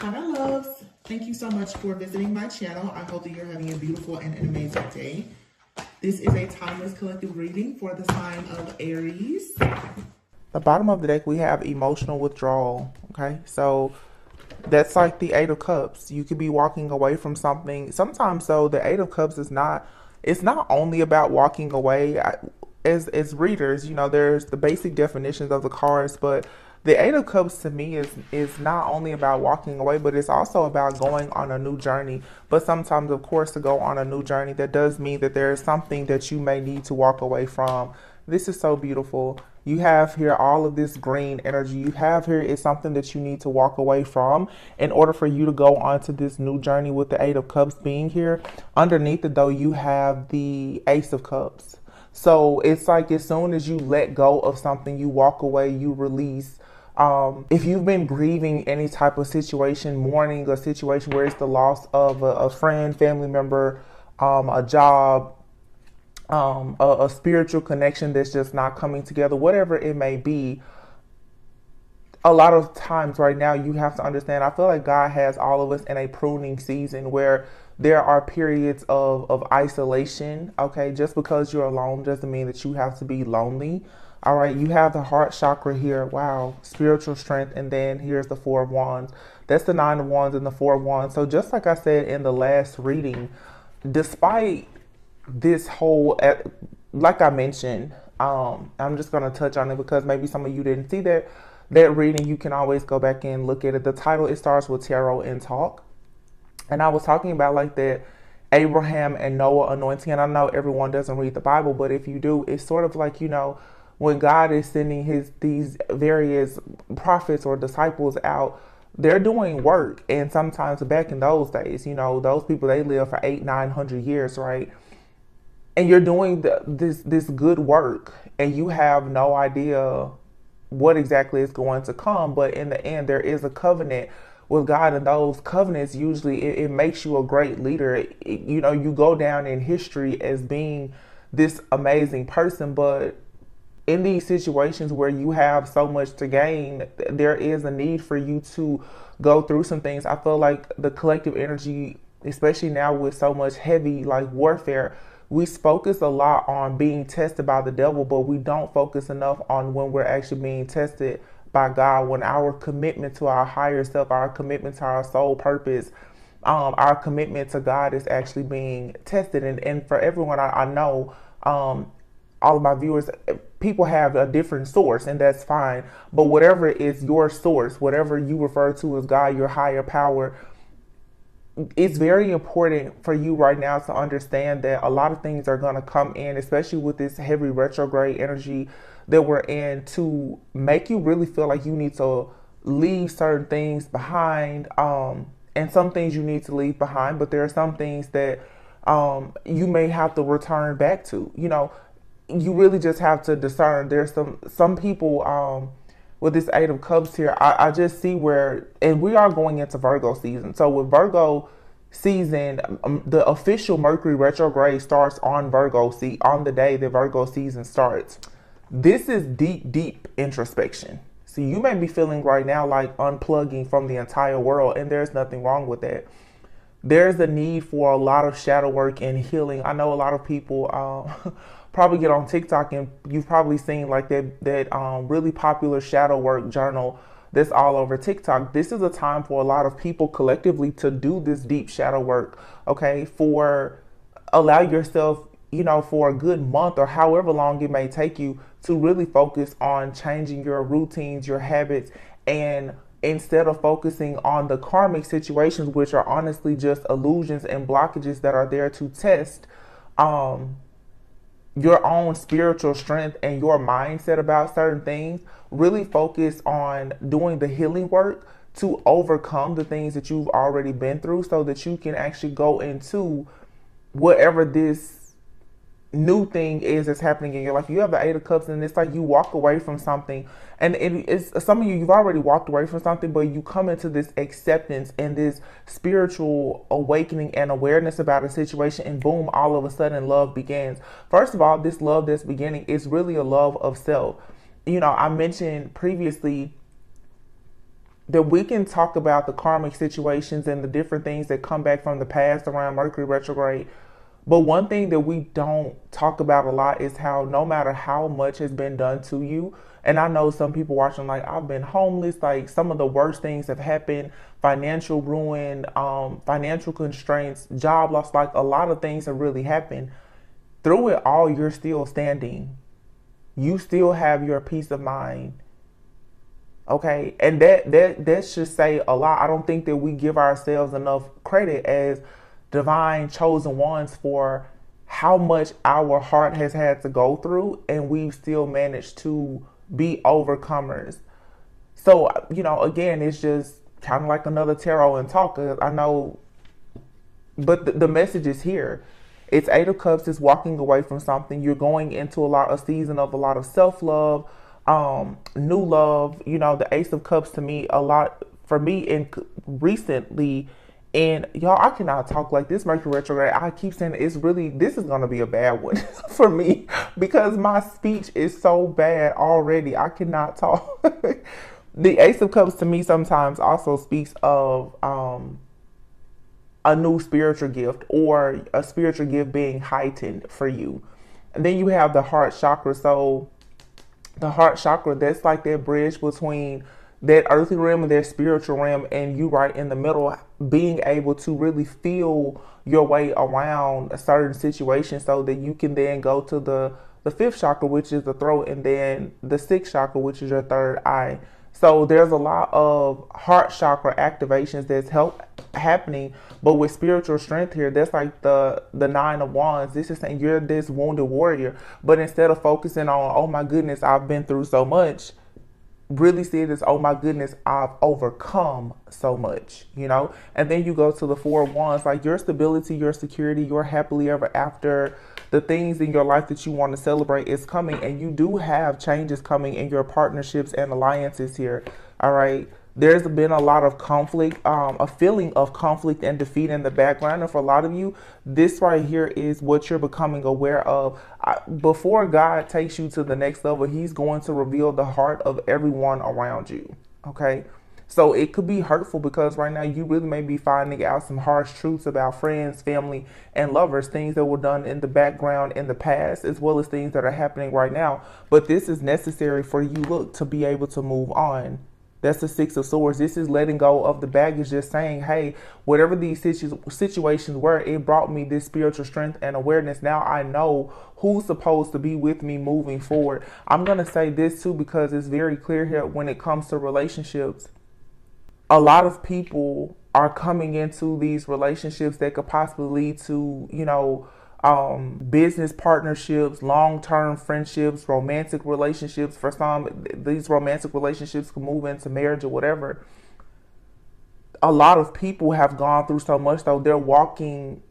Hi, my loves. Thank you so much for visiting my channel. I hope that you're having a beautiful and an amazing day. This is a timeless collective reading for the sign of Aries. The bottom of the deck, we have emotional withdrawal. Okay, so that's like the Eight of Cups. You could be walking away from something. Sometimes, though, the Eight of Cups is not. It's not only about walking away. As readers, there's the basic definitions of the cards, but the Eight of Cups to me is not only about walking away, but it's also about going on a new journey. But sometimes, of course, to go on a new journey, that does mean that there is something that you may need to walk away from. This is so beautiful. You have here all of this green energy. You have here is something that you need to walk away from in order for you to go on to this new journey with the Eight of Cups being here. Underneath it, though, you have the Ace of Cups. So it's like as soon as you let go of something, you walk away, you release. If you've been grieving any type of situation, mourning a situation where it's the loss of a friend, family member, a job, a spiritual connection that's just not coming together, whatever it may be, a lot of times right now you have to understand, I feel like God has all of us in a pruning season where there are periods of isolation. Okay, just because you're alone doesn't mean that you have to be lonely. All right, you have the heart chakra here. Wow, spiritual strength. And then here's the Four of Wands. That's the Nine of Wands and the Four of Wands. So just like I said in the last reading, despite this whole, like I mentioned, I'm just going to touch on it because maybe some of you didn't see that reading. You can always go back and look at it. The title, it starts with Tarot and Talk. And I was talking about like that Abraham and Noah anointing. And I know everyone doesn't read the Bible, but if you do, it's sort of like, when God is sending these various prophets or disciples out, they're doing work. And sometimes back in those days, those people, they live for 800-900 years, right? And you're doing this good work and you have no idea what exactly is going to come. But in the end, there is a covenant with God, and those covenants usually it makes you a great leader. You go down in history as being this amazing person, but in these situations where you have so much to gain, there is a need for you to go through some things. I feel like the collective energy, especially now with so much heavy like warfare, we focus a lot on being tested by the devil, but we don't focus enough on when we're actually being tested by God, when our commitment to our higher self, our commitment to our soul purpose, our commitment to God is actually being tested. And for everyone, I know, all of my viewers, people have a different source, and that's fine. But whatever is your source, whatever you refer to as God, your higher power, it's very important for you right now to understand that a lot of things are going to come in, especially with this heavy retrograde energy that we're in, to make you really feel like you need to leave certain things behind. And some things you need to leave behind, but there are some things that you may have to return back to. You really just have to discern. There's some people with this Eight of Cups here, I just see where, and we are going into Virgo season. So with Virgo season, the official Mercury retrograde starts on Virgo, on the day that Virgo season starts. This is deep, deep introspection. See, you may be feeling right now like unplugging from the entire world, and there's nothing wrong with that. There's a need for a lot of shadow work and healing. I know a lot of people probably get on TikTok, and you've probably seen like that really popular shadow work journal that's all over TikTok. This is a time for a lot of people collectively to do this deep shadow work. Okay, allow yourself, for a good month or however long it may take you to really focus on changing your routines, your habits, and instead of focusing on the karmic situations, which are honestly just illusions and blockages that are there to test your own spiritual strength and your mindset about certain things, really focus on doing the healing work to overcome the things that you've already been through so that you can actually go into whatever this new thing is that's happening in your life. You have the Eight of Cups, and it's like you walk away from something, and it's some of you've already walked away from something, but you come into this acceptance and this spiritual awakening and awareness about a situation, and boom, all of a sudden love begins. First of all, this love that's beginning is really a love of self. I mentioned previously that we can talk about the karmic situations and the different things that come back from the past around Mercury retrograde. But one thing that we don't talk about a lot is how no matter how much has been done to you, and I know some people watching like, I've been homeless, like some of the worst things have happened, financial ruin, financial constraints, job loss, like a lot of things have really happened. Through it all, you're still standing. You still have your peace of mind. Okay, and that should say a lot. I don't think that we give ourselves enough credit as divine chosen ones for how much our heart has had to go through, and we've still managed to be overcomers. So, again, it's just kind of like another tarot and talk. I know, but the message is here. It's Eight of Cups is walking away from something. You're going into a season of a lot of self-love, new love. The Ace of Cups to me, a lot for me in recently. And y'all, I cannot talk like this Mercury retrograde. I keep saying this is going to be a bad one for me because my speech is so bad already. I cannot talk. The Ace of Cups to me sometimes also speaks of a new spiritual gift or a spiritual gift being heightened for you. And then you have the heart chakra. So the heart chakra, that's like that bridge between that earthly realm and that spiritual realm, and you right in the middle, being able to really feel your way around a certain situation so that you can then go to the fifth chakra, which is the throat, and then the sixth chakra, which is your third eye. So there's a lot of heart chakra activations that's happening, but with spiritual strength here, that's like the Nine of Wands. This is saying you're this wounded warrior, but instead of focusing on, oh my goodness, I've been through so much, really see it as, oh my goodness, I've overcome so much, and then you go to the Four of Wands, like your stability, your security, your happily ever after, the things in your life that you want to celebrate is coming, and you do have changes coming in your partnerships and alliances here. All right. There's been a lot of conflict, a feeling of conflict and defeat in the background. And for a lot of you, this right here is what you're becoming aware of. Before God takes you to the next level, he's going to reveal the heart of everyone around you. Okay. So it could be hurtful because right now you really may be finding out some harsh truths about friends, family, and lovers, things that were done in the background in the past, as well as things that are happening right now. But this is necessary for you, to be able to move on. That's the Six of Swords. This is letting go of the baggage, just saying, hey, whatever these situations were, it brought me this spiritual strength and awareness. Now I know who's supposed to be with me moving forward. I'm going to say this too, because it's very clear here when it comes to relationships. A lot of people are coming into these relationships that could possibly lead to, business partnerships, long-term friendships, romantic relationships. For some, these romantic relationships can move into marriage or whatever. A lot of people have gone through so much, though they're walking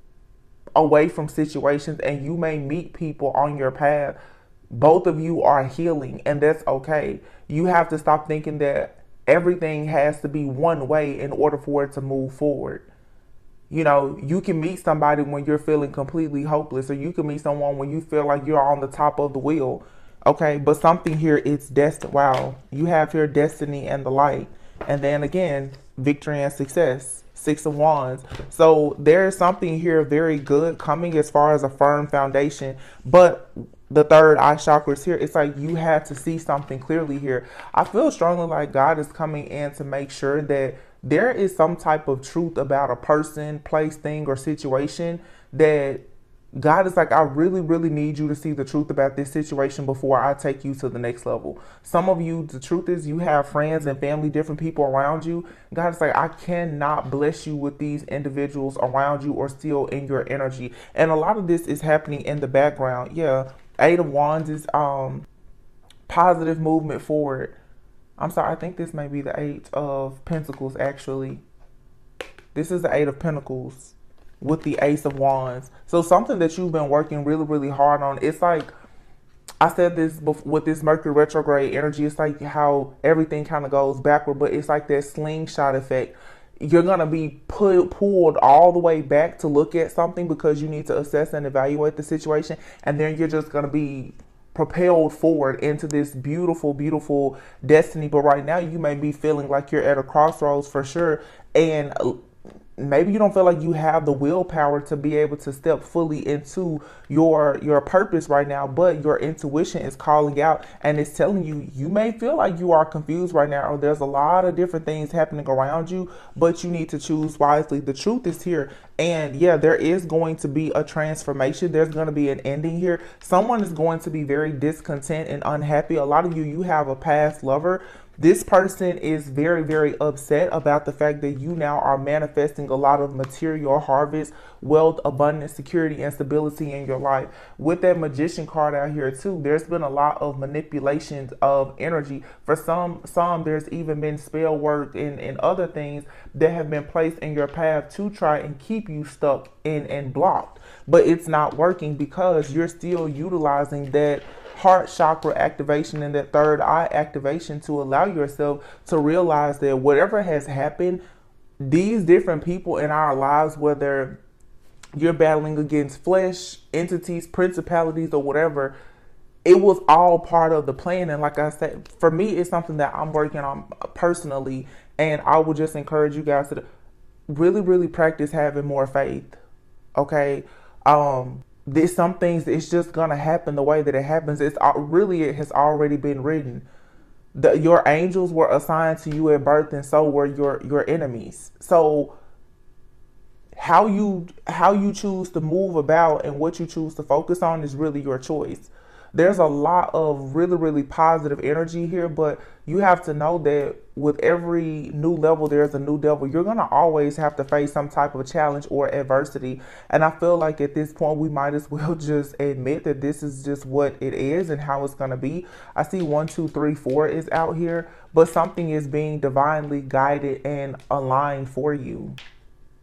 away from situations, and you may meet people on your path. Both of you are healing, and that's okay. You have to stop thinking that everything has to be one way in order for it to move forward. You can meet somebody when you're feeling completely hopeless, or you can meet someone when you feel like you're on the top of the wheel. Okay, but something here, it's destined. Wow, you have here destiny and the light. And then again, victory and success. Six of Wands. So there's something here very good coming as far as a firm foundation. But the third eye chakra is here. It's like you have to see something clearly here. I feel strongly like God is coming in to make sure that there is some type of truth about a person, place, thing, or situation that God is like, I really, really need you to see the truth about this situation before I take you to the next level. Some of you, the truth is you have friends and family, different people around you. God is like, I cannot bless you with these individuals around you or still in your energy. And a lot of this is happening in the background. Yeah. Eight of Wands is positive movement forward. I'm sorry, I think this may be the Eight of Pentacles, actually. This is the Eight of Pentacles with the Ace of Wands. So something that you've been working really, really hard on. It's like, I said this with this Mercury retrograde energy, it's like how everything kind of goes backward, but it's like that slingshot effect. You're going to be pulled all the way back to look at something because you need to assess and evaluate the situation. And then you're just going to be propelled forward into this beautiful, beautiful destiny. But right now you may be feeling like you're at a crossroads for sure. And maybe you don't feel like you have the willpower to be able to step fully into your purpose right now, but your intuition is calling out and it's telling you, you may feel like you are confused right now, or there's a lot of different things happening around you, but you need to choose wisely. The truth is here. And yeah, there is going to be a transformation. There's going to be an ending here. Someone is going to be very discontent and unhappy. A lot of you have a past lover. This person is very, very upset about the fact that you now are manifesting a lot of material harvest, wealth, abundance, security, and stability in your life. With that Magician card out here too, there's been a lot of manipulations of energy. For some there's even been spell work and other things that have been placed in your path to try and keep you stuck in and blocked. But it's not working because you're still utilizing that heart chakra activation and that third eye activation to allow yourself to realize that whatever has happened, these different people in our lives, whether you're battling against flesh, entities, principalities, or whatever, it was all part of the plan. And like I said, for me, it's something that I'm working on personally. And I would just encourage you guys to really, really practice having more faith. Okay. There's some things, it's just gonna happen the way that it happens. It has already been written. Your angels were assigned to you at birth, and so were your enemies. So how you choose to move about and what you choose to focus on is really your choice. There's a lot of really, really positive energy here, but you have to know that with every new level, there's a new devil. You're going to always have to face some type of challenge or adversity. And I feel like at this point, we might as well just admit that this is just what it is and how it's going to be. I see 1, 2, 3, 4 is out here, but something is being divinely guided and aligned for you.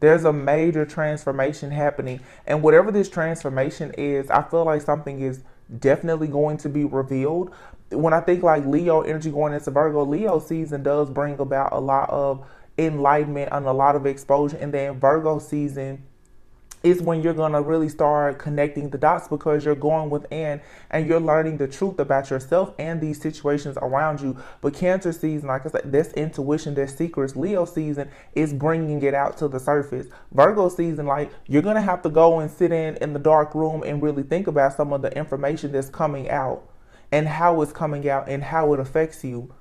There's a major transformation happening. And whatever this transformation is, I feel like something is definitely going to be revealed. When I think like Leo energy going into Virgo, Leo season does bring about a lot of enlightenment and a lot of exposure. And then Virgo season is when you're going to really start connecting the dots, because you're going within and you're learning the truth about yourself and these situations around you. But Cancer season, like I said, that's intuition, that's secrets. Leo season is bringing it out to the surface. Virgo season, like, you're going to have to go and sit in the dark room and really think about some of the information that's coming out and how it's coming out and how it affects you.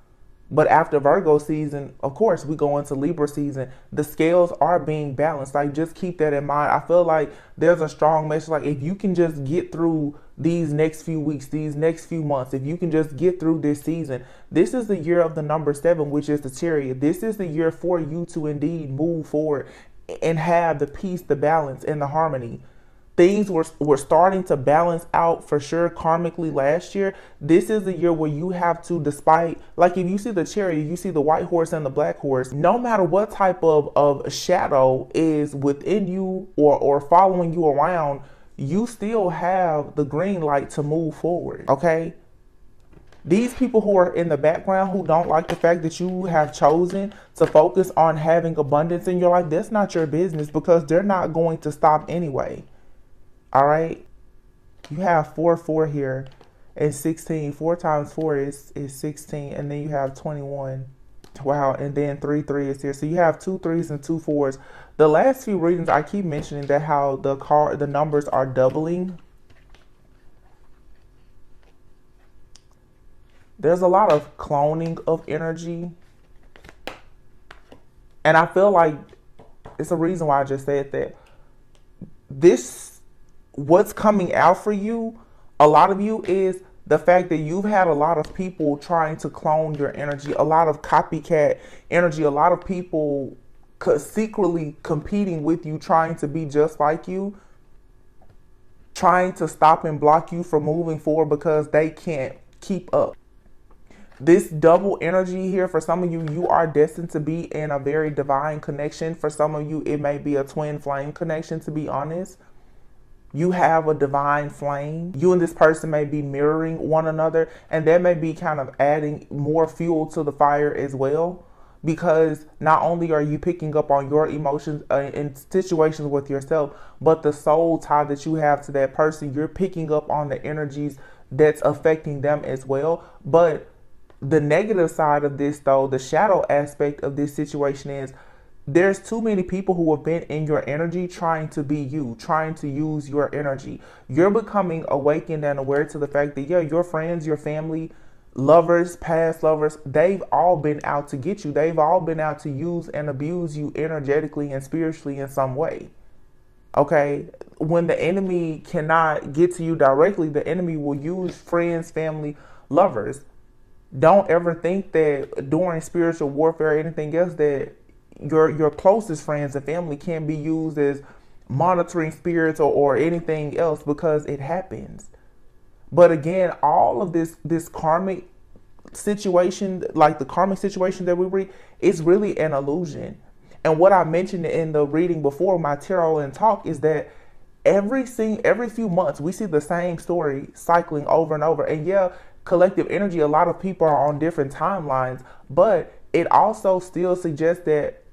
But after Virgo season, of course, we go into Libra season. The scales are being balanced. Like, just keep that in mind. I feel like there's a strong message. Like, if you can just get through these next few weeks, these next few months, if you can just get through this season, this is the year of the number 7, which is the Chariot. This is the year for you to indeed move forward and have the peace, the balance, and the harmony. Things were starting to balance out for sure karmically last year. This is the year where you have to, despite, like if you see the Chariot, you see the white horse and the black horse, no matter what type of shadow is within you or following you around, you still have the green light to move forward, okay? These people who are in the background who don't like the fact that you have chosen to focus on having abundance in your life, that's not your business, because they're not going to stop anyway. All right, you have 4, 4 here and 16. 4 times 4 is 16, and then you have 21. Wow, and then 3, 3 is here. So you have 2 3s and 2 4s. The last few readings, I keep mentioning that how the numbers are doubling. There's a lot of cloning of energy, and I feel like it's a reason why I just said that. What's coming out for you, a lot of you, is the fact that you've had a lot of people trying to clone your energy, a lot of copycat energy, a lot of people secretly competing with you, trying to be just like you, trying to stop and block you from moving forward because they can't keep up. This double energy here, for some of you, you are destined to be in a very divine connection. For some of you, it may be a twin flame connection, to be honest. You have a divine flame. You and this person may be mirroring one another, and that may be kind of adding more fuel to the fire as well, because not only are you picking up on your emotions in situations with yourself, but the soul tie that you have to that person, you're picking up on the energies that's affecting them as well. But the negative side of this, though, the shadow aspect of this situation is there's too many people who have been in your energy trying to be you, trying to use your energy. You're becoming awakened and aware to the fact that, yeah, your friends, your family, lovers, past lovers, they've all been out to get you. They've all been out to use and abuse you energetically and spiritually in some way. Okay? When the enemy cannot get to you directly, the enemy will use friends, family, lovers. Don't ever think that during spiritual warfare or anything else that your closest friends and family can be used as monitoring spirits or anything else, because it happens. But again, all of this karmic situation, like the karmic situation that we read, is really an illusion. And what I mentioned in the reading before, my tarot and talk, is that every few months we see the same story cycling over and over. And yeah, collective energy, a lot of people are on different timelines, but it also still suggests that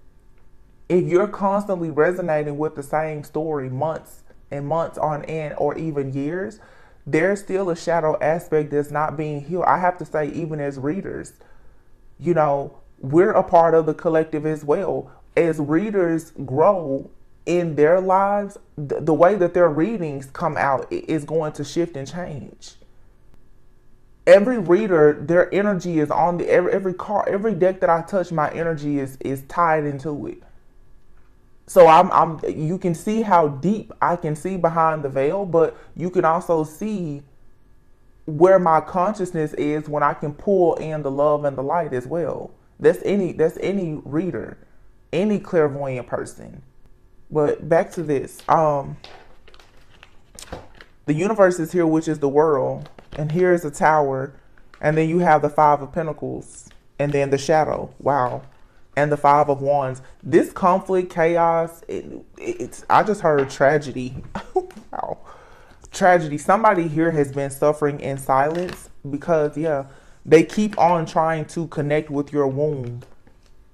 if you're constantly resonating with the same story months and months on end, or even years, there's still a shadow aspect that's not being healed. I have to say, even as readers, you know, we're a part of the collective as well. As readers grow in their lives, the way that their readings come out is going to shift and change. Every reader, their energy is on the every card, every deck that I touch, my energy is tied into it. So you can see how deep I can see behind the veil, but you can also see where my consciousness is when I can pull in the love and the light as well. That's any reader, any clairvoyant person. But back to this. The universe is here, which is the world, and here is a tower, and then you have the Five of Pentacles, and then the shadow. Wow. And the Five of Wands. This conflict, chaos, it's I just heard tragedy. Wow. Tragedy. Somebody here has been suffering in silence because, yeah, they keep on trying to connect with your womb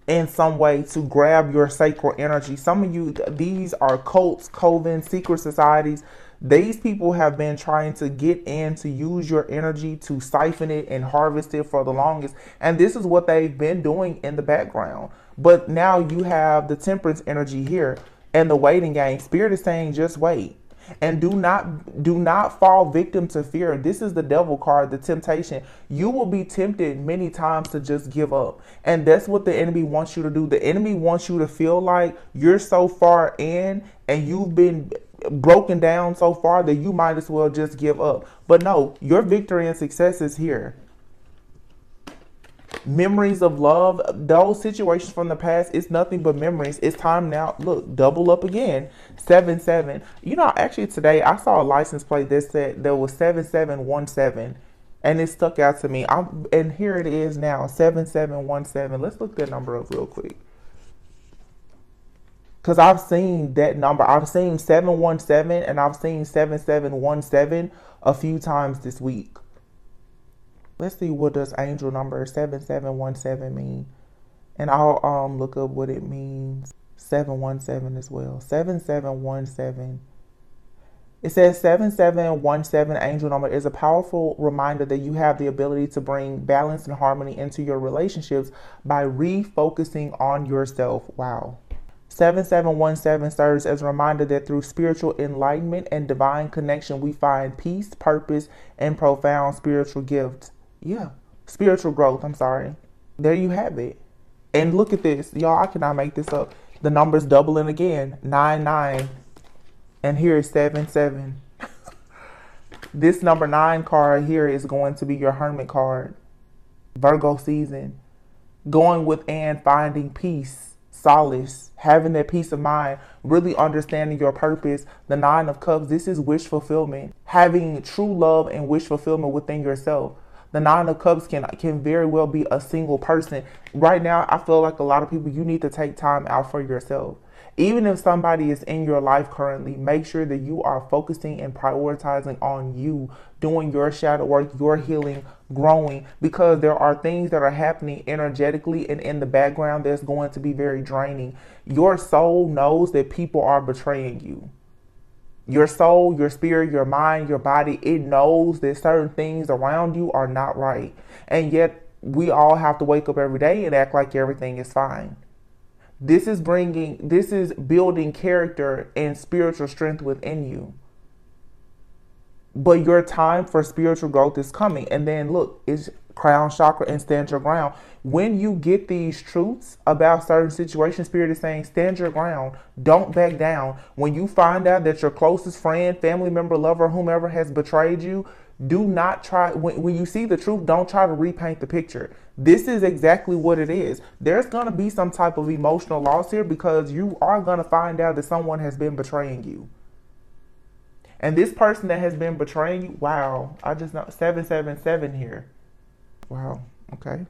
in some way to grab your sacral energy. Some of you, these are cults, covens, secret societies. These people have been trying to get in to use your energy to siphon it and harvest it for the longest. And this is what they've been doing in the background. But now you have the Temperance energy here and the waiting game. Spirit is saying, just wait. And do not fall victim to fear. This is the Devil card, the temptation. You will be tempted many times to just give up. And that's what the enemy wants you to do. The enemy wants you to feel like you're so far in and you've been broken down so far that you might as well just give up. But no, your victory and success is here. Memories of love, those situations from the past, it's nothing but memories. It's time now. Look, double up again. 77. You know, actually today I saw a license plate that said there was 7717, and it stuck out to me. And here it is now, 7717. Let's look that number up real quick, because I've seen that number. I've seen 717 and I've seen 7717 a few times this week. Let's see, what does angel number 7717 mean? And I'll look up what it means. 717 as well. 7717. It says 7717 angel number is a powerful reminder that you have the ability to bring balance and harmony into your relationships by refocusing on yourself. Wow. 7717 serves as a reminder that through spiritual enlightenment and divine connection, we find peace, purpose, and profound spiritual gifts. Yeah, spiritual growth. I'm sorry. There you have it. And look at this. Y'all, I cannot make this up. The number's doubling again. 99. And here is 77. This number 9 card here is going to be your Hermit card. Virgo season. Going with and finding peace, solace, having that peace of mind, really understanding your purpose. The 9 of Cups, this is wish fulfillment. Having true love and wish fulfillment within yourself. The 9 of Cups can very well be a single person. Right now, I feel like a lot of people, you need to take time out for yourself. Even if somebody is in your life currently, make sure that you are focusing and prioritizing on you, doing your shadow work, your healing, growing, because there are things that are happening energetically and in the background that's going to be very draining. Your soul knows that people are betraying you. Your soul, your spirit, your mind, your body, it knows that certain things around you are not right. And yet we all have to wake up every day and act like everything is fine. This is building character and spiritual strength within you. But your time for spiritual growth is coming. And then look, it's crown chakra and stand your ground. When you get these truths about certain situations, Spirit is saying stand your ground. Don't back down. When you find out that your closest friend, family member, lover, whomever has betrayed you, do not try, when you see the truth, don't try to repaint the picture. This is exactly what it is. There's going to be some type of emotional loss here because you are going to find out that someone has been betraying you. And this person that has been betraying you, wow, I just know 777 here. Wow, okay.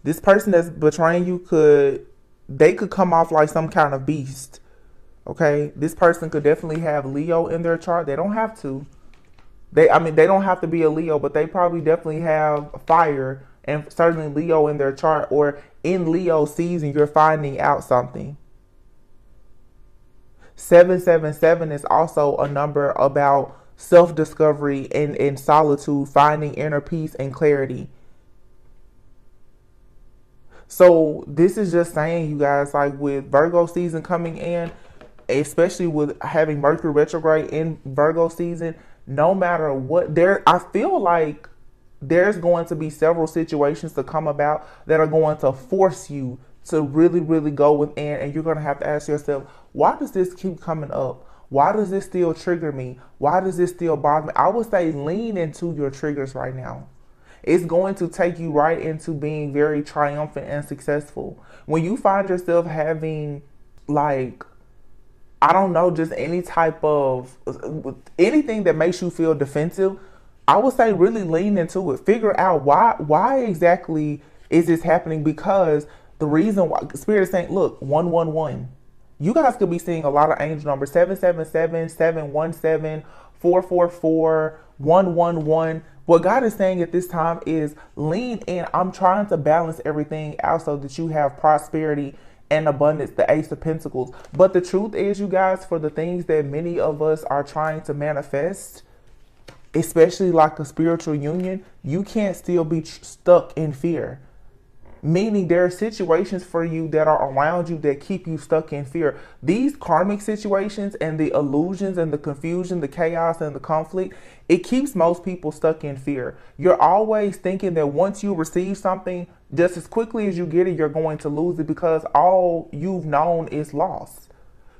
This person that's betraying you could come off like some kind of beast. Okay, this person could definitely have Leo in their chart. They don't have to. They don't have to be a Leo, but they probably definitely have fire and certainly Leo in their chart, or in Leo season, you're finding out something. 777 is also a number about self-discovery and solitude, finding inner peace and clarity. So this is just saying, you guys, like with Virgo season coming in, especially with having Mercury retrograde in Virgo season, no matter what, I feel like there's going to be several situations to come about that are going to force you to really, really go within, and you're going to have to ask yourself, why does this keep coming up? Why does this still trigger me? Why does this still bother me? I would say lean into your triggers right now. It's going to take you right into being very triumphant and successful. When you find yourself having, like, I don't know, just any type of, anything that makes you feel defensive, I would say really lean into it. Figure out why exactly is this happening, because the reason why, Spirit is saying, look, 111. You guys could be seeing a lot of angel numbers, 777, 717, 444, 111. What God is saying at this time is lean in. I'm trying to balance everything out so that you have prosperity and abundance, the Ace of Pentacles. But the truth is, you guys, for the things that many of us are trying to manifest, especially like a spiritual union, you can't still be stuck in fear. Meaning there are situations for you that are around you that keep you stuck in fear. These karmic situations and the illusions and the confusion, the chaos and the conflict, it keeps most people stuck in fear. You're always thinking that once you receive something, just as quickly as you get it, you're going to lose it, because all you've known is loss.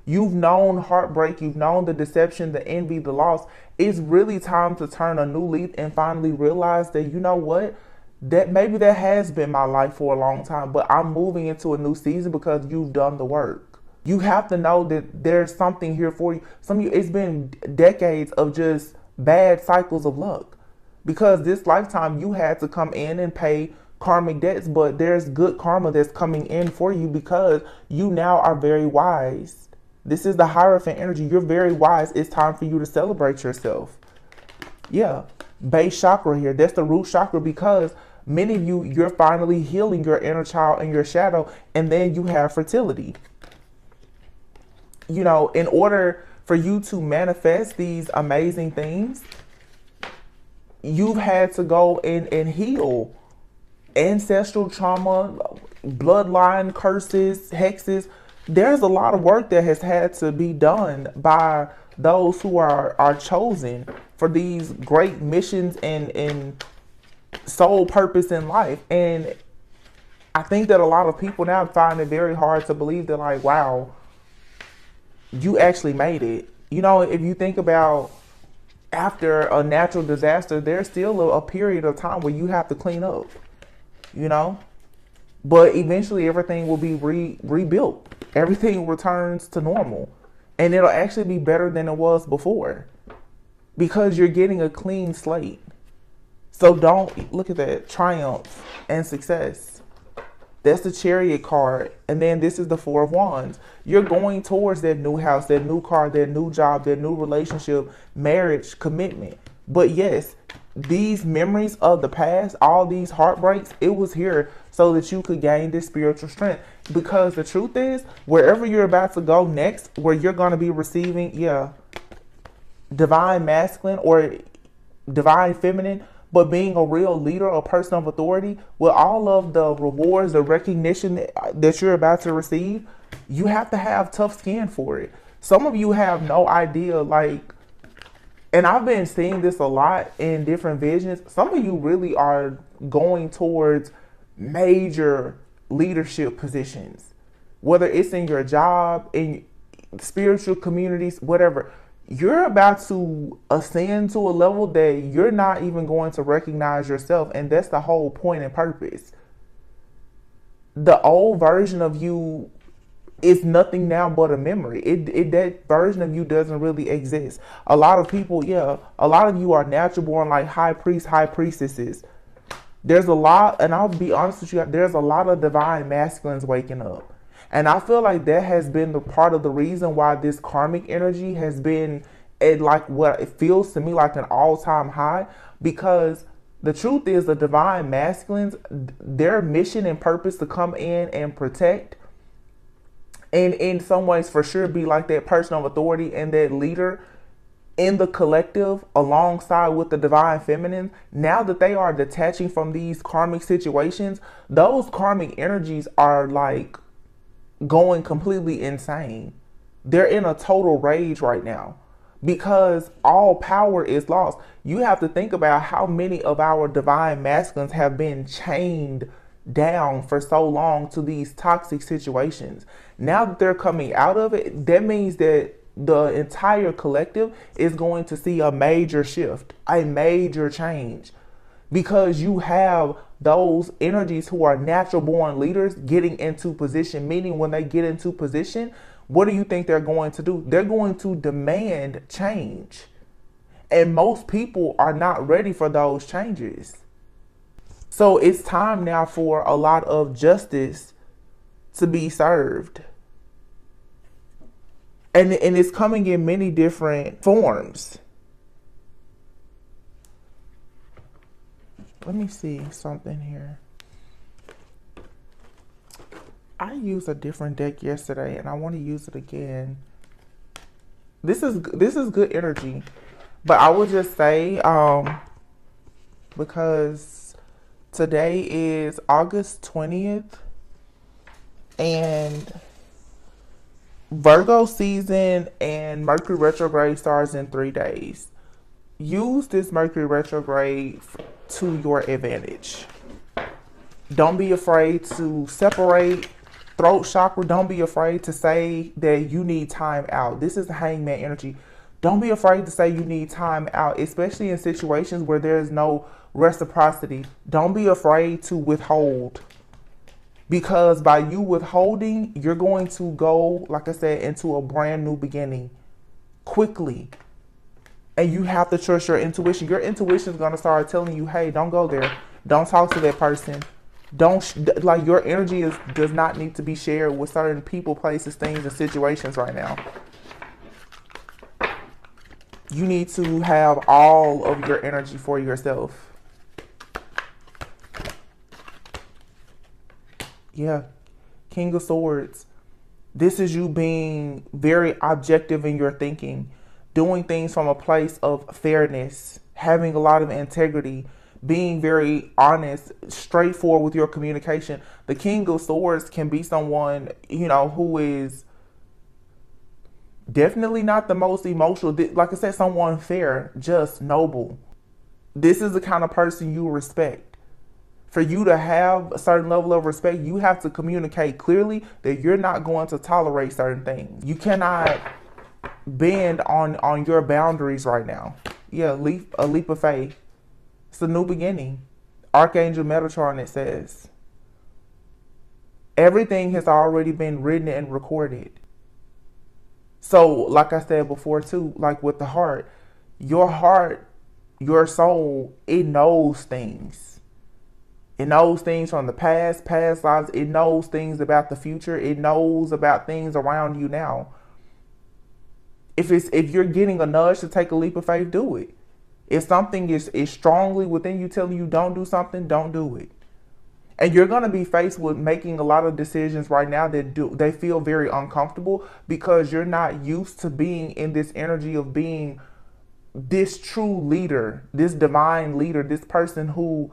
You've known heartbreak, you've known the deception, the envy, the loss. It's really time to turn a new leaf and finally realize that, you know what? That maybe that has been my life for a long time, but I'm moving into a new season because you've done the work. You have to know that there's something here for you. Some of you, it's been decades of just bad cycles of luck, because this lifetime you had to come in and pay karmic debts, but there's good karma that's coming in for you because you now are very wise. This is the Hierophant energy. You're very wise. It's time for you to celebrate yourself. Yeah. Base chakra here. That's the root chakra, because many of you, you're finally healing your inner child and your shadow, and then you have fertility. You know, in order for you to manifest these amazing things, you've had to go and heal ancestral trauma, bloodline curses, hexes. There's a lot of work that has had to be done by those who are chosen for these great missions and sole purpose in life. And I think that a lot of people now find it very hard to believe that, like, wow, you actually made it. You know, if you think about after a natural disaster, there's still a period of time where you have to clean up, you know, but eventually everything will be rebuilt. Everything returns to normal, and it'll actually be better than it was before, because you're getting a clean slate. So don't look at that, triumph and success. That's the Chariot card. And then this is the Four of Wands. You're going towards that new house, that new car, that new job, that new relationship, marriage, commitment. But yes, these memories of the past, all these heartbreaks, it was here so that you could gain this spiritual strength. Because the truth is, wherever you're about to go next, where you're going to be receiving, divine masculine or divine feminine, but being a real leader, a person of authority, with all of the rewards, the recognition that you're about to receive, you have to have tough skin for it. Some of you have no idea, like, and I've been seeing this a lot in different visions. Some of you really are going towards major leadership positions, whether it's in your job, in spiritual communities, whatever. You're about to ascend to a level that you're not even going to recognize yourself. And that's the whole point and purpose. The old version of you is nothing now but a memory. That version of you doesn't really exist. A lot of people, a lot of you are natural born like high priests, high priestesses. There's a lot, and I'll be honest with you, there's a lot of divine masculines waking up. And I feel like that has been the part of the reason why this karmic energy has been at like what it feels to me like an all-time high. Because the truth is, the divine masculines, their mission and purpose to come in and protect, and in some ways for sure be like that person of authority and that leader in the collective alongside with the divine feminine. Now that they are detaching from these karmic situations, those karmic energies are like going completely insane. They're in a total rage right now because all power is lost. You have to think about how many of our divine masculines have been chained down for so long to these toxic situations. Now that they're coming out of it, that means that the entire collective is going to see a major shift, a major change, because you have those energies who are natural born leaders getting into position. Meaning when they get into position, what do you think they're going to do? They're going to demand change. And most people are not ready for those changes. So it's time now for a lot of justice to be served. And it's coming in many different forms. Let me see something here. I used a different deck yesterday and I want to use it again. This is good energy. But I would just say, because today is August 20th and Virgo season and Mercury retrograde starts in 3 days. Use this Mercury retrograde to your advantage. Don't be afraid to separate. Throat chakra, don't be afraid to say that you need time out. This is the hangman energy. Don't be afraid to say you need time out, especially in situations where there is no reciprocity. Don't be afraid to withhold. Because by you withholding, you're going to go, like I said, into a brand new beginning quickly. And you have to trust your intuition. Your intuition is going to start telling you, hey, don't go there. Don't talk to that person. Don't, like, your energy does not need to be shared with certain people, places, things, and situations right now. You need to have all of your energy for yourself. Yeah. King of Swords. This is you being very objective in your thinking, doing things from a place of fairness, having a lot of integrity, being very honest, straightforward with your communication. The King of Swords can be someone, who is definitely not the most emotional. Like I said, someone fair, just, noble. This is the kind of person you respect. For you to have a certain level of respect, you have to communicate clearly that you're not going to tolerate certain things. You cannot bend on your boundaries right now. Yeah, a leap of faith. It's a new beginning. Archangel Metatron, it says. Everything has already been written and recorded. So, like I said before too, like with the heart, your soul, it knows things. It knows things from the past lives. It knows things about the future. It knows about things around you now. If you're getting a nudge to take a leap of faith, do it. If something is strongly within you telling you don't do something, don't do it. And you're going to be faced with making a lot of decisions right now that they feel very uncomfortable because you're not used to being in this energy of being this true leader, this divine leader, this person who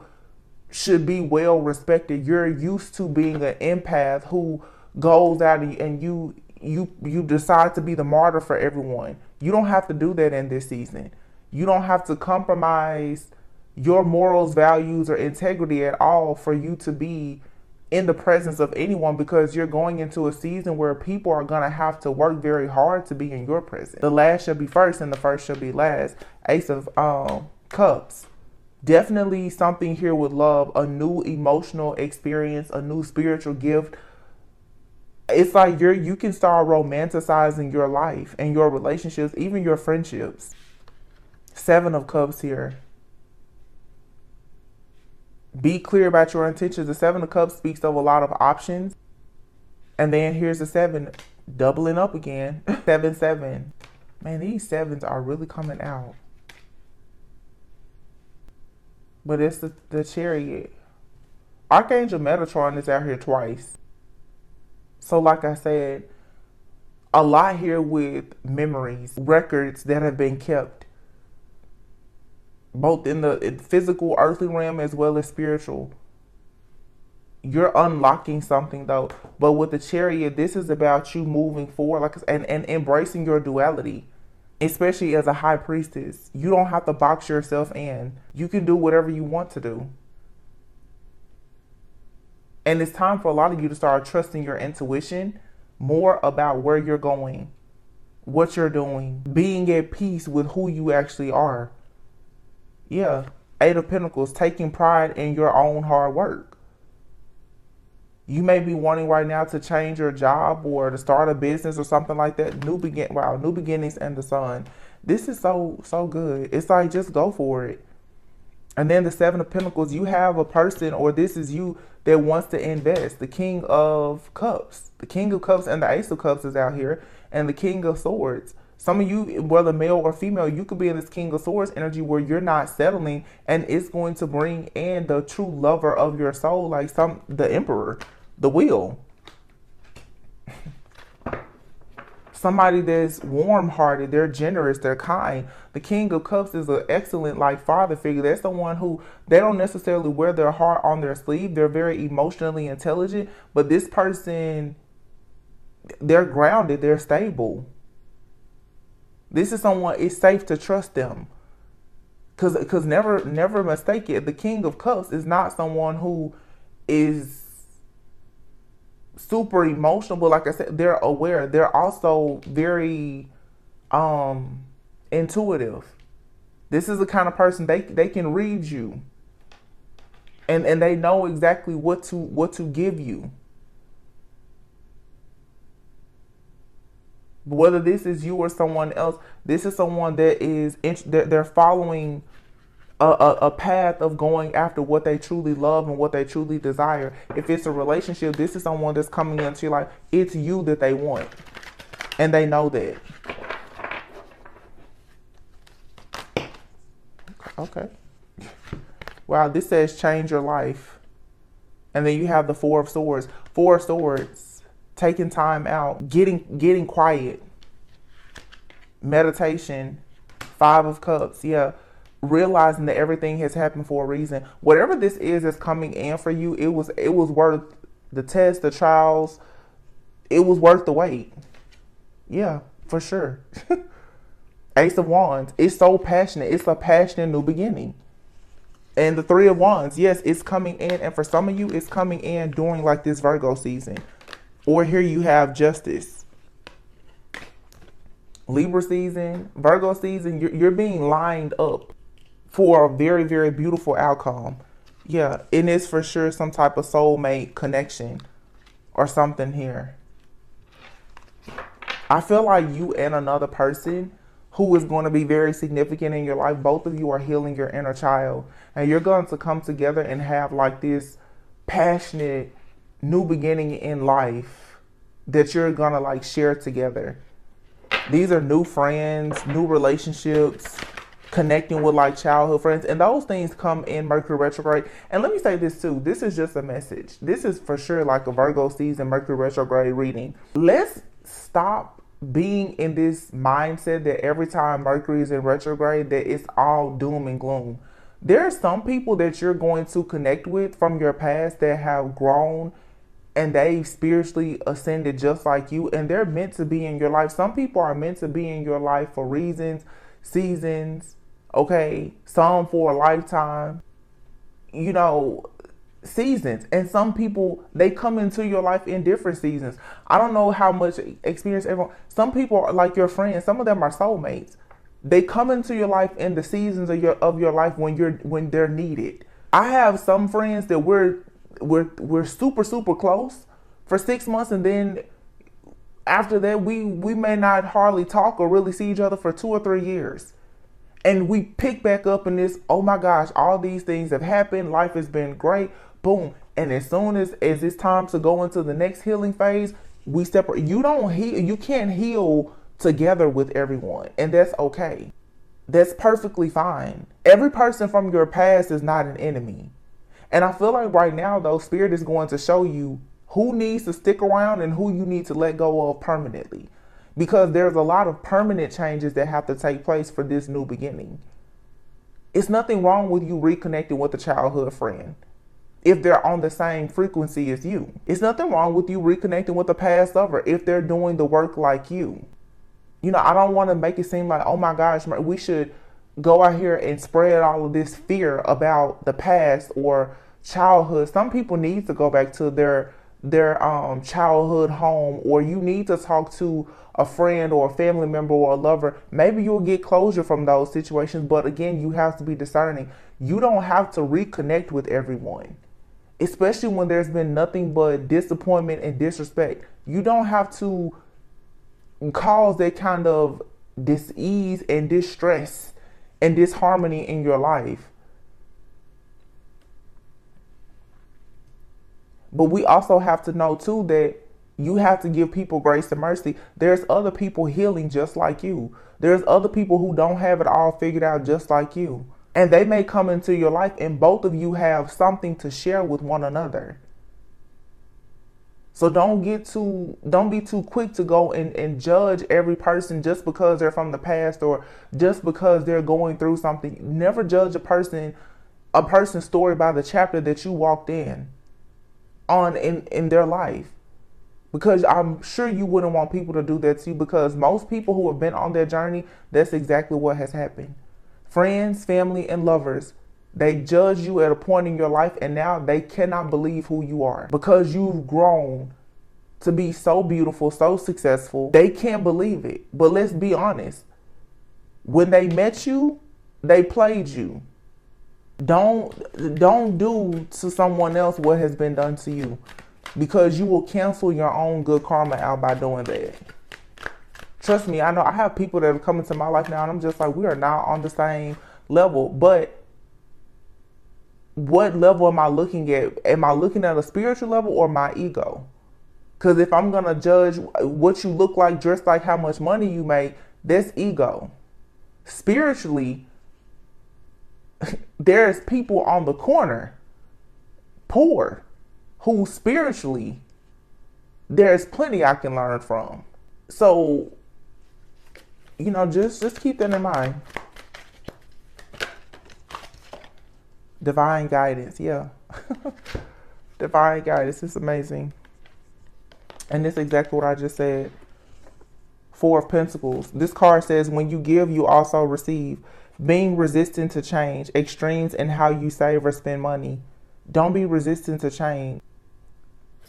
should be well respected. You're used to being an empath who goes out and you decide to be the martyr for everyone. You don't have to do that in this season. You don't have to compromise your morals, values, or integrity at all for you to be in the presence of anyone, because you're going into a season where people are going to have to work very hard to be in your presence. The last shall be first and the first shall be last. Ace of Cups. Definitely something here with love, a new emotional experience, a new spiritual gift. It's like you can start romanticizing your life and your relationships, even your friendships. Seven of Cups here. Be clear about your intentions. The Seven of Cups speaks of a lot of options. And then here's the 7, doubling up again. 7, 7. Man, these 7s are really coming out. But it's the Chariot. Archangel Metatron is out here twice. So like I said, a lot here with memories, records that have been kept, both in the physical, earthly realm as well as spiritual. You're unlocking something though. But with the Chariot, this is about you moving forward, and embracing your duality. Especially as a high priestess. You don't have to box yourself in. You can do whatever you want to do. And it's time for a lot of you to start trusting your intuition more about where you're going, what you're doing, being at peace with who you actually are. Yeah, 8 of Pentacles, taking pride in your own hard work. You may be wanting right now to change your job or to start a business or something like that. New beginnings and the Sun. This is so good. It's like, just go for it. And then the 7 of Pentacles, you have a person, or this is you, that wants to invest. The King of Cups. The King of Cups and the Ace of Cups is out here. And the King of Swords. Some of you, whether male or female, you could be in this King of Swords energy where you're not settling, and it's going to bring in the true lover of your soul, like the Emperor, the Wheel. Somebody that's warm-hearted, they're generous, they're kind. The King of Cups is an excellent father figure. That's the one who, they don't necessarily wear their heart on their sleeve. They're very emotionally intelligent, but this person, they're grounded, they're stable. This is someone, it's safe to trust them. Because never mistake it. The King of Cups is not someone who is super emotional, but like I said, they're aware. They're also very intuitive. This is the kind of person, they can read you. And they know exactly what to give you. Whether this is you or someone else, this is someone that is they're following a path of going after what they truly love and what they truly desire. If it's a relationship, this is someone that's coming into your life. It's you that they want, and they know that. Okay. Wow, this says change your life. And then you have the 4 of Swords. 4 of Swords, taking time out, getting quiet, meditation. 5 of Cups, yeah. Realizing that everything has happened for a reason. Whatever this is that's coming in for you, it was worth the test, the trials. It was worth the wait. Yeah, for sure. Ace of Wands. It's so passionate. It's a passionate new beginning. And the 3 of Wands, yes, it's coming in. And for some of you, it's coming in during like this Virgo season. Or here you have Justice. Libra season, Virgo season, you're being lined up for a very, very beautiful outcome. Yeah, it is for sure some type of soulmate connection or something here. I feel like you and another person who is going to be very significant in your life, both of you are healing your inner child. And you're going to come together and have like this passionate new beginning in life that you're going to like share together. These are new friends, new relationships. connecting with like childhood friends, and those things come in Mercury retrograde. And let me say this too, this is just a message. This is for sure like a Virgo season Mercury retrograde reading. Let's stop being in this mindset that every time Mercury is in retrograde that it's all doom and gloom. There are some people that you're going to connect with from your past that have grown and they've spiritually ascended just like you, and they're meant to be in your life. Some people are meant to be in your life for reasons, seasons, okay, some for a lifetime, you know, seasons. And some people, they come into your life in different seasons. I don't know how much experience everyone, some people are like your friends, some of them are soulmates. They come into your life in the seasons of your life when they're needed. I have some friends that we're super close for 6 months, and then after that we may not hardly talk or really see each other for 2 or 3 years. And we pick back up in this, oh my gosh, all these things have happened, life has been great, boom. And as soon as it's time to go into the next healing phase, we separate. You don't heal, you can't heal together with everyone, and that's okay. That's perfectly fine. Every person from your past is not an enemy. And I feel like right now, though, Spirit is going to show you who needs to stick around and who you need to let go of permanently. Because there's a lot of permanent changes that have to take place for this new beginning. It's nothing wrong with you reconnecting with a childhood friend if they're on the same frequency as you. It's nothing wrong with you reconnecting with a past lover if they're doing the work like you. You know, I don't want to make it seem like, oh my gosh, we should go out here and spread all of this fear about the past or childhood. Some people need to go back to their childhood home, or you need to talk to a friend or a family member or a lover. Maybe you'll get closure from those situations, but again, you have to be discerning. You don't have to reconnect with everyone, especially when there's been nothing but disappointment and disrespect. You don't have to cause that kind of dis-ease and distress and disharmony in your life. But we also have to know too that you have to give people grace and mercy. There's other people healing just like you. There's other people who don't have it all figured out just like you. And they may come into your life and both of you have something to share with one another. So don't be too quick to go and judge every person just because they're from the past or just because they're going through something. Never judge a person's story by the chapter that you walked in their life. Because I'm sure you wouldn't want people to do that to you, because most people who have been on their journey, that's exactly what has happened. Friends, family, and lovers, they judge you at a point in your life, and now they cannot believe who you are because you've grown to be so beautiful, so successful. They can't believe it. But let's be honest. When they met you, they played you. Don't do to someone else what has been done to you, because you will cancel your own good karma out by doing that. Trust me, I know I have people that have come into my life now and I'm just like, we are not on the same level. But what level am I looking at? Am I looking at a spiritual level or my ego? Because if I'm going to judge what you look like, dress like, how much money you make, that's ego. Spiritually, there's people on the corner, poor, who spiritually, there's plenty I can learn from. So, you know, just keep that in mind. Divine guidance, yeah. Divine guidance, it's amazing. And it's exactly what I just said. 4 of Pentacles. This card says, when you give, you also receive. Being resistant to change. Extremes in how you save or spend money. Don't be resistant to change.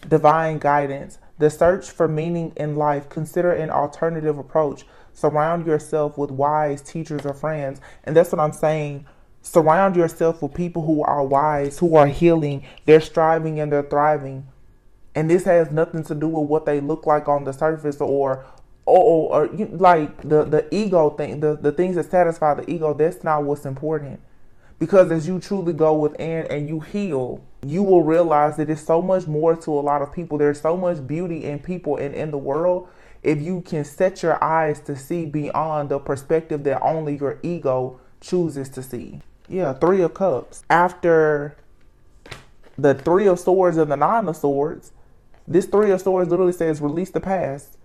Divine guidance. The search for meaning in life. Consider an alternative approach. Surround yourself with wise teachers or friends. And that's what I'm saying. Surround yourself with people who are wise, who are healing. They're striving and they're thriving. And this has nothing to do with what they look like on the surface or like the ego thing, the things that satisfy the ego. That's not what's important. Because as you truly go within and you heal, you will realize that there's so much more to a lot of people. There's so much beauty in people and in the world. If you can set your eyes to see beyond the perspective that only your ego chooses to see. Yeah, Three of Cups. After the Three of Swords and the Nine of Swords, this Three of Swords literally says release the past.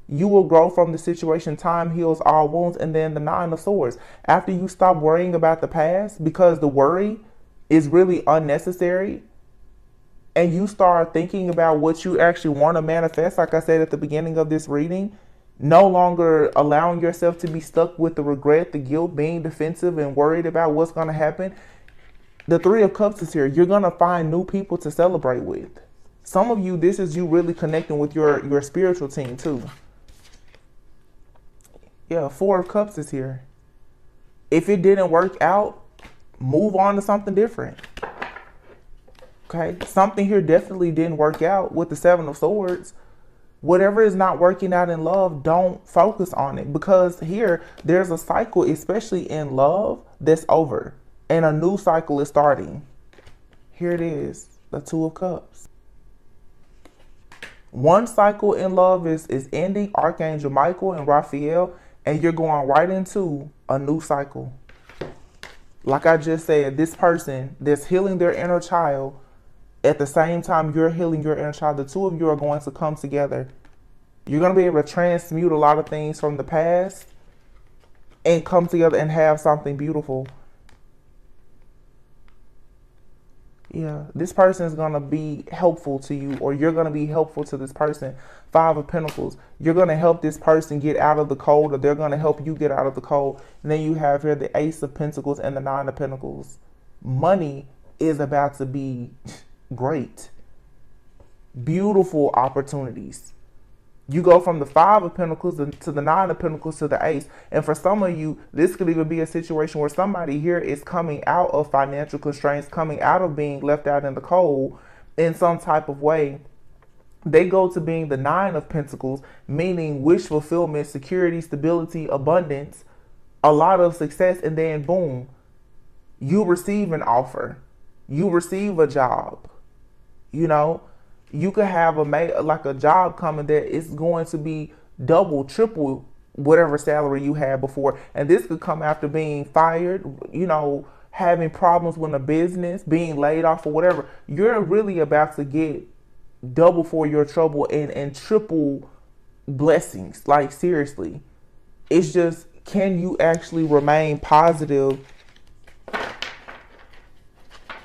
You will grow from the situation. Time heals all wounds. And then the Nine of Swords. After you stop worrying about the past, because the worry is really unnecessary, and you start thinking about what you actually want to manifest, like I said at the beginning of this reading, no longer allowing yourself to be stuck with the regret, the guilt, being defensive and worried about what's going to happen. The Three of Cups is here. You're going to find new people to celebrate with. Some of you, this is you really connecting with your spiritual team too. Yeah, Four of Cups is here. If it didn't work out, move on to something different. Okay, something here definitely didn't work out with the Seven of Swords. Whatever is not working out in love, don't focus on it, because here there's a cycle, especially in love, that's over and a new cycle is starting. Here it is, the Two of Cups. One cycle in love is ending, Archangel Michael and Raphael, and you're going right into a new cycle. Like I just said, this person that's healing their inner child, at the same time you're healing your inner child, the two of you are going to come together. You're going to be able to transmute a lot of things from the past and come together and have something beautiful. Yeah, this person is going to be helpful to you, or you're going to be helpful to this person. Five of Pentacles. You're going to help this person get out of the cold, or they're going to help you get out of the cold. And then you have here the Ace of Pentacles and the Nine of Pentacles. Money is about to be great. Beautiful opportunities. You go from the Five of Pentacles to the Nine of Pentacles to the Ace. And for some of you, this could even be a situation where somebody here is coming out of financial constraints, coming out of being left out in the cold in some type of way. They go to being the Nine of Pentacles, meaning wish fulfillment, security, stability, abundance, a lot of success, and then boom, you receive an offer. You receive a job. You know, you could have a job coming that is going to be double, triple whatever salary you had before. And this could come after being fired, you know, having problems with a business, being laid off or whatever. You're really about to get double for your trouble and triple blessings. Like, seriously. It's just, can you actually remain positive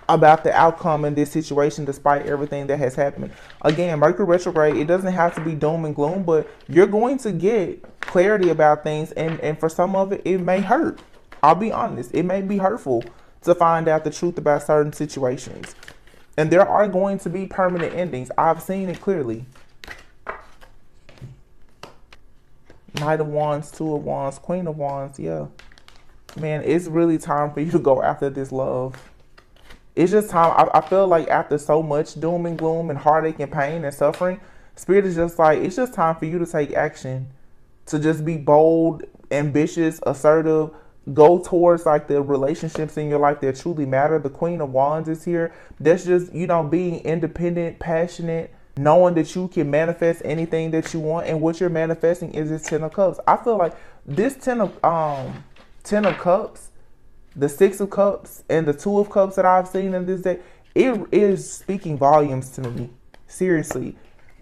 about the outcome in this situation despite everything that has happened? Again, Mercury retrograde, it doesn't have to be doom and gloom, but you're going to get clarity about things, and for some of it, it may hurt. I'll be honest, it may be hurtful to find out the truth about certain situations. And there are going to be permanent endings. I've seen it clearly. Knight of Wands, Two of Wands, Queen of Wands, yeah. Man, it's really time for you to go after this love. It's just time. I feel like after so much doom and gloom and heartache and pain and suffering, Spirit is just like, it's just time for you to take action. To just be bold, ambitious, assertive. Go towards like the relationships in your life that truly matter. The Queen of Wands is here. That's just, you know, being independent, passionate, knowing that you can manifest anything that you want. And what you're manifesting is this Ten of Cups. I feel like this Ten of Cups, the Six of Cups, and the Two of Cups that I've seen in this day, it is speaking volumes to me. Seriously.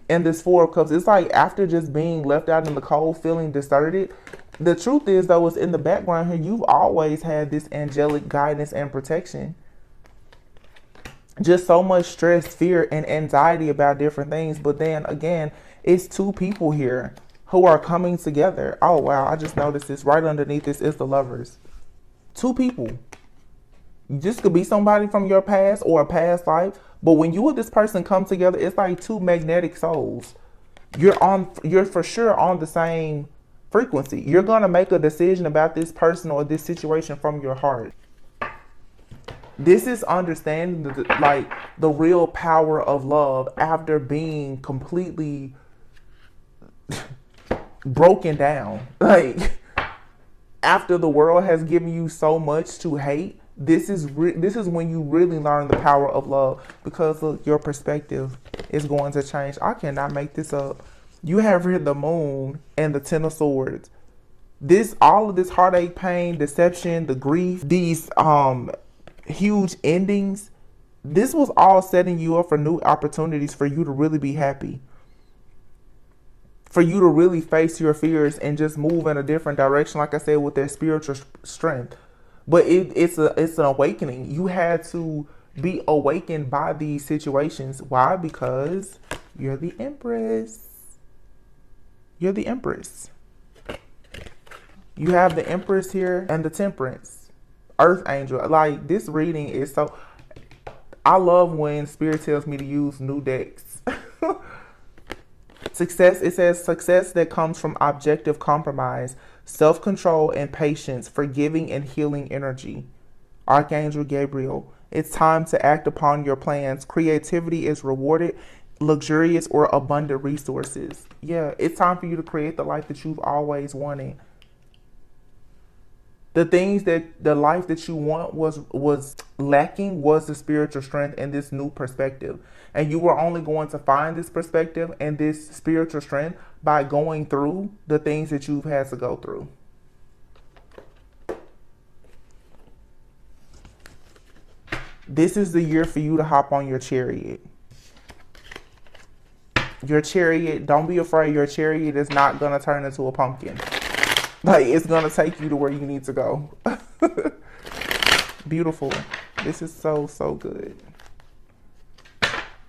And this Four of Cups, it's like after just being left out in the cold, feeling deserted. The truth is, though, is in the background here, you've always had this angelic guidance and protection. Just so much stress, fear, and anxiety about different things. But then again, it's two people here who are coming together. Oh, wow. I just noticed this. Right underneath this is the Lovers. Two people. This could be somebody from your past or a past life. But when you and this person come together, it's like two magnetic souls. You're for sure on the same frequency. You're going to make a decision about this person or this situation from your heart. This is understanding the real power of love after being completely broken down. Like, after the world has given you so much to hate, this is when you really learn the power of love, because look, your perspective is going to change. I cannot make this up. You have here the Moon and the Ten of Swords. All of this heartache, pain, deception, the grief, these huge endings, this was all setting you up for new opportunities for you to really be happy, for you to really face your fears and just move in a different direction, like I said, with their spiritual strength. But it's an awakening. You had to be awakened by these situations. Why? Because you're the Empress. You're the Empress. You have the Empress here and the Temperance. Earth Angel. Like, this reading is so... I love when Spirit tells me to use new decks. Success, it says success that comes from objective compromise, self-control and patience, forgiving and healing energy. Archangel Gabriel, it's time to act upon your plans. Creativity is rewarded, luxurious or abundant resources. Yeah, it's time for you to create the life that you've always wanted. The life that you want was lacking was the spiritual strength and this new perspective. And you were only going to find this perspective and this spiritual strength by going through the things that you've had to go through. This is the year for you to hop on your chariot. Your chariot, don't be afraid. Your chariot is not going to turn into a pumpkin. Like, it's going to take you to where you need to go. Beautiful. This is so, so good.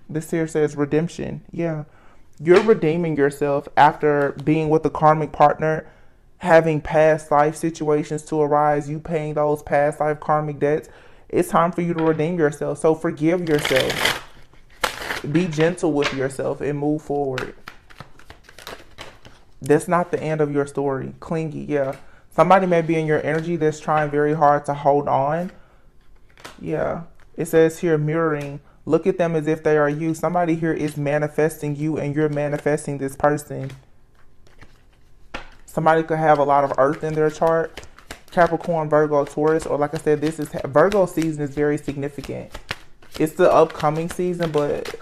This here says redemption. Yeah. You're redeeming yourself after being with a karmic partner, having past life situations to arise, you paying those past life karmic debts. It's time for you to redeem yourself. So forgive yourself. Be gentle with yourself and move forward. That's not the end of your story. Clingy, yeah. Somebody may be in your energy that's trying very hard to hold on. Yeah. It says here mirroring. Look at them as if they are you. Somebody here is manifesting you and you're manifesting this person. Somebody could have a lot of earth in their chart. Capricorn, Virgo, Taurus, or like I said, this is Virgo season is very significant. It's the upcoming season, but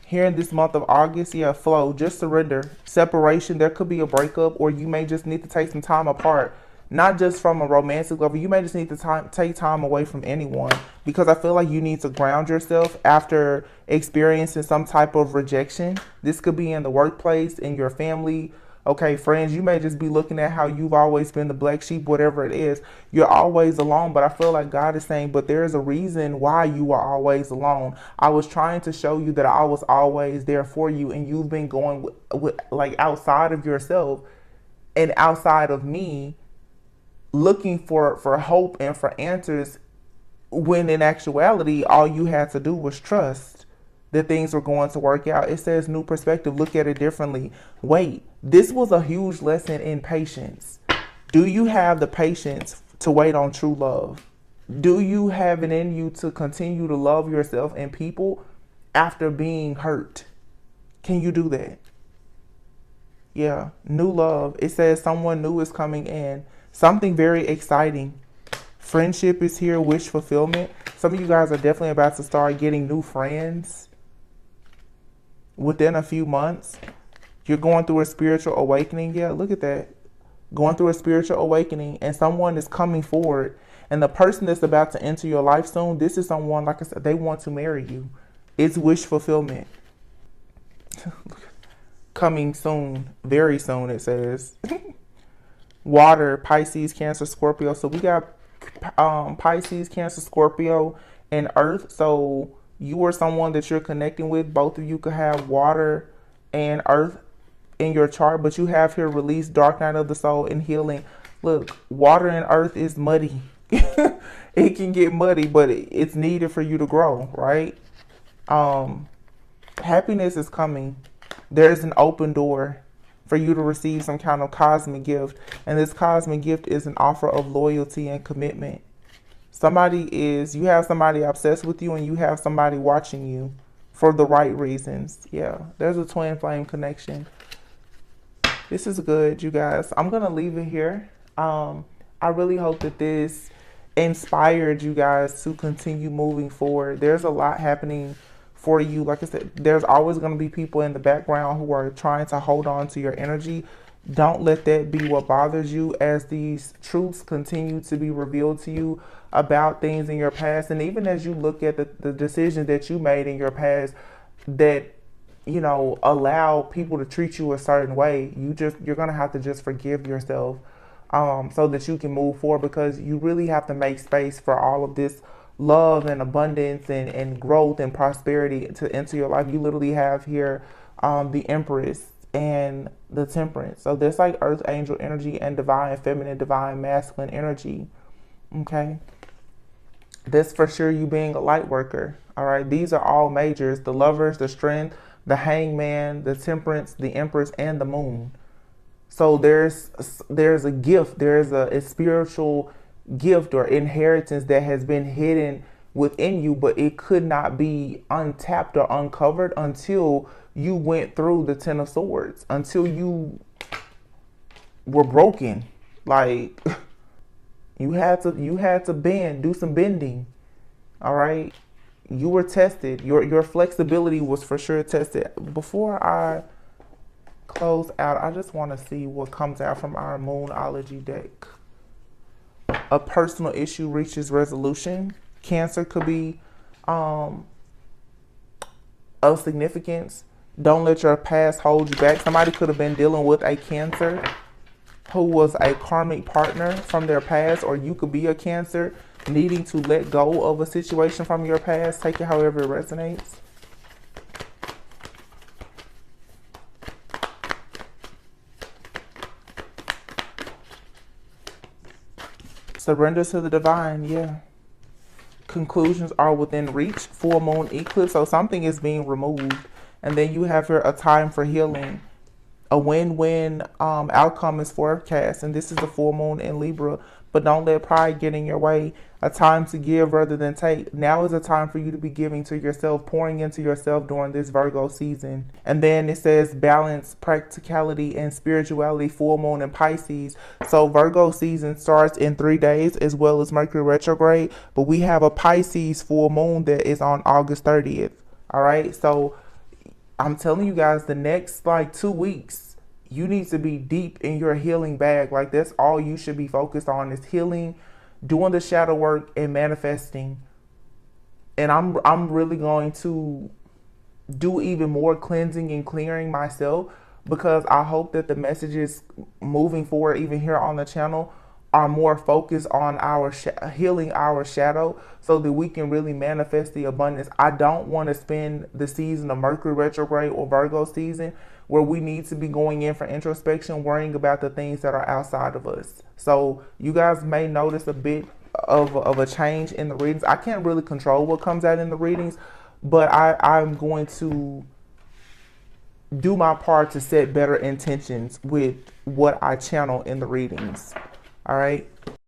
here in this month of August, yeah, flow, just surrender. Separation, there could be a breakup, or you may just need to take some time apart. Not just from a romantic level, you may just need to take time away from anyone, because I feel like you need to ground yourself after experiencing some type of rejection. This could be in the workplace, in your family. Okay, friends, you may just be looking at how you've always been the black sheep, whatever it is. You're always alone, but I feel like God is saying, but there's a reason why you are always alone. I was trying to show you that I was always there for you, and you've been going with like outside of yourself and outside of me, looking for hope and for answers, when in actuality, all you had to do was trust that things were going to work out. It says new perspective. Look at it differently. Wait, this was a huge lesson in patience. Do you have the patience to wait on true love? Do you have it in you to continue to love yourself and people after being hurt? Can you do that? Yeah, new love. It says someone new is coming in. Something very exciting. Friendship is here. Wish fulfillment. Some of you guys are definitely about to start getting new friends within a few months. You're going through a spiritual awakening. Yeah, look at that. Going through a spiritual awakening, and someone is coming forward. And the person that's about to enter your life soon, this is someone, like I said, they want to marry you. It's wish fulfillment. Coming soon. Very soon, it says. Water, Pisces, Cancer, Scorpio. So we got Pisces, Cancer, Scorpio, and Earth. So you or someone that you're connecting with, both of you could have water and earth in your chart, but you have here release, dark night of the soul, and healing. Look, water and earth is muddy. It can get muddy, but it's needed for you to grow, right? Happiness is coming. There's an open door for you to receive some kind of cosmic gift, and this cosmic gift is an offer of loyalty and commitment. You have somebody obsessed with you, and you have somebody watching you for the right reasons. Yeah, there's a twin flame connection. This is good, you guys. I'm going to leave it here. I really hope that this inspired you guys to continue moving forward. There's a lot happening for you. Like I said, there's always going to be people in the background who are trying to hold on to your energy. Don't let that be what bothers you as these truths continue to be revealed to you about things in your past. And even as you look at the decisions that you made in your past that, you know, allow people to treat you a certain way, you're going to have to just forgive yourself, so that you can move forward, because you really have to make space for all of this love and abundance and growth and prosperity to enter your life. You literally have here the Empress and the Temperance. So there's like earth angel energy and divine feminine, divine masculine energy. Okay. This for sure you being a light worker. All right. These are all majors: the Lovers, the Strength, the Hangman, the Temperance, the Empress, and the Moon. So there's a gift, there's a spiritual gift or inheritance that has been hidden within you, but it could not be untapped or uncovered until you went through the Ten of Swords, until you were broken. Like you had to bend, do some bending. All right. You were tested. Your flexibility was for sure tested. Before I close out, I just want to see what comes out from our Moonology deck. A personal issue reaches resolution. Cancer could be of significance. Don't let your past hold you back. Somebody could have been dealing with a Cancer who was a karmic partner from their past, or you could be a Cancer needing to let go of a situation from your past. Take it however it resonates. Surrender to the divine, yeah. Conclusions are within reach. Full moon eclipse, so something is being removed. And then you have here a time for healing. A win-win outcome is forecast, and this is the full moon in Libra. But don't let pride get in your way. A time to give rather than take. Now is a time for you to be giving to yourself, pouring into yourself during this Virgo season. And then it says balance, practicality, and spirituality, full moon in Pisces. So Virgo season starts in 3 days, as well as Mercury retrograde. But we have a Pisces full moon that is on August 30th. All right. So I'm telling you guys, the next like 2 weeks, you need to be deep in your healing bag. Like that's all you should be focused on, is healing, doing the shadow work, and manifesting. And I'm really going to do even more cleansing and clearing myself, because I hope that the messages moving forward, even here on the channel, are more focused on our healing our shadow, so that we can really manifest the abundance. I don't want to spend the season of Mercury retrograde or Virgo season where we need to be going in for introspection, worrying about the things that are outside of us. So you guys may notice a bit of a change in the readings. I can't really control what comes out in the readings, but I'm going to do my part to set better intentions with what I channel in the readings. All right.